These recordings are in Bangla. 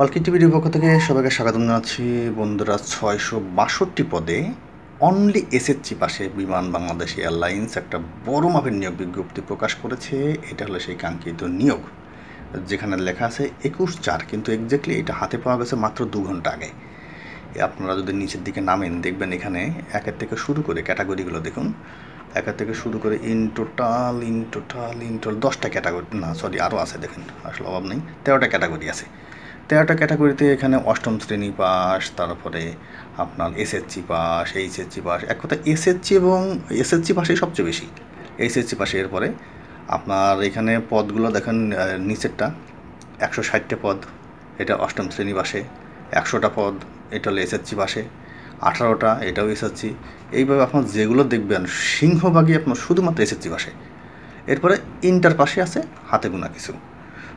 অলকি টিভির পক্ষ থেকে সবাইকে স্বাগত জানাচ্ছি। বন্ধুরা, 662 পদে অনলি এসএসসি পাশে বিমান বাংলাদেশ এয়ারলাইন্স একটা বড় মাপের নিয়োগ বিজ্ঞপ্তি প্রকাশ করেছে। এটা হলো সেই কাঙ্ক্ষিত নিয়োগ, যেখানে লেখা আছে 21/4, কিন্তু এক্স্যাক্টলি এটা হাতে পাওয়া গেছে মাত্র 2 ঘন্টা আগে। আপনারা যদি নিচের দিকে নামেন দেখবেন এখানে একের থেকে শুরু করে ক্যাটাগরিগুলো দেখুন। একের থেকে শুরু করে ইন টোটাল 10টা ক্যাটাগরি, না সরি আরও আছে, দেখেন আসলে অভাব নেই, 13টা ক্যাটাগরি আছে। 13টা ক্যাটাগরিতে এখানে অষ্টম শ্রেণী পাস, তারপরে আপনার এসএসসি পাস, এইচএসসি পাস, এক কথা এসএসসি এবং এসএসসি পাসেই সবচেয়ে বেশি। এইচএসসি পাশে এরপরে আপনার এখানে পদগুলো দেখেন, নিচেরটা 160টা পদ, এটা অষ্টম শ্রেণী পাশে। 100টা পদ, এটা হলো এসএসসি পাশে। 18টা, এটাও এসএসসি। এইভাবে আপনার যেগুলো দেখবেন সিংহভাগই আপনার শুধুমাত্র এসএসসি পাশে। এরপরে ইন্টার পাশে আছে হাতে গোনা কিছু।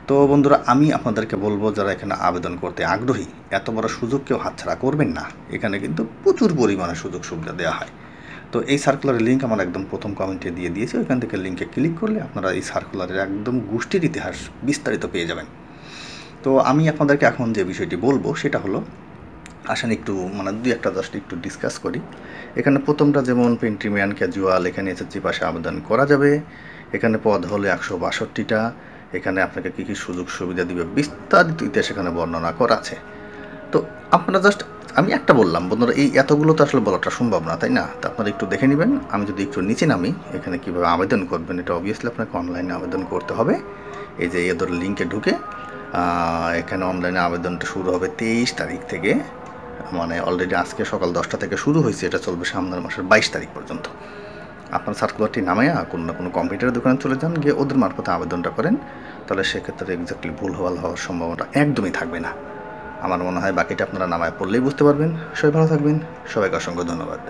তো বন্ধুরা, আমি আপনাদেরকে বলবো যারা এখানে আবেদন করতে আগ্রহী, এত বড় সুযোগ কেউ হাতছাড়া করবেন না। এখানে কিন্তু প্রচুর পরিমাণে সুযোগ সুবিধা দেওয়া হয়। তো এই সার্কুলারের লিঙ্ক আমার একদম প্রথম কমেন্টে দিয়ে দিয়েছি, ওইখান থেকে লিঙ্কে ক্লিক করলে আপনারা এই সার্কুলারের একদম গোষ্ঠীর ইতিহাস বিস্তারিত পেয়ে যাবেন। তো আমি আপনাদেরকে এখন যে বিষয়টি বলবো সেটা হলো, আসেন একটু দুই একটা জাস্ট একটু ডিসকাস করি। এখানে প্রথমটা যেমন পেন্ট্রিম্যান ক্যাজুয়াল, এখানে এসএসসি পাশে আবেদন করা যাবে। এখানে পদ হলো 162টা। এখানে আপনাকে কী কী সুযোগ সুবিধা দিবে বিস্তারিত ইতিহাস এখানে বর্ণনা করা আছে। তো আপনারা জাস্ট, আমি একটা বললাম বন্ধুরা, এই এতগুলো তো আসলে বলাটা সম্ভব না, তাই না? তো আপনারা একটু দেখে নেবেন। আমি যদি একটু নিচে নামি, এখানে কীভাবে আবেদন করবেন, এটা অবভিয়াসলি আপনাকে অনলাইনে আবেদন করতে হবে। এই যে এদের লিঙ্কে ঢুকে এখানে অনলাইনে আবেদনটা শুরু হবে 23 তারিখ থেকে, অলরেডি আজকে সকাল 10টা থেকে শুরু হয়েছে, এটা চলবে সামনের মাসের 22 তারিখ পর্যন্ত। আপনার সার্কুলারটি নামাইয়া কোনো না কোনো কম্পিউটারের দোকানে চলে যান, গিয়ে ওদের মারফতে আবেদনটা করেন, তাহলে সেক্ষেত্রে এক্স্যাক্টলি ভুলভাল হওয়ার সম্ভাবনা একদমই থাকবে না। আমার মনে হয় বাকিটা আপনারা নামায় পড়লেই বুঝতে পারবেন। সবাই ভালো থাকবেন, সবাইকে অসংখ্য ধন্যবাদ।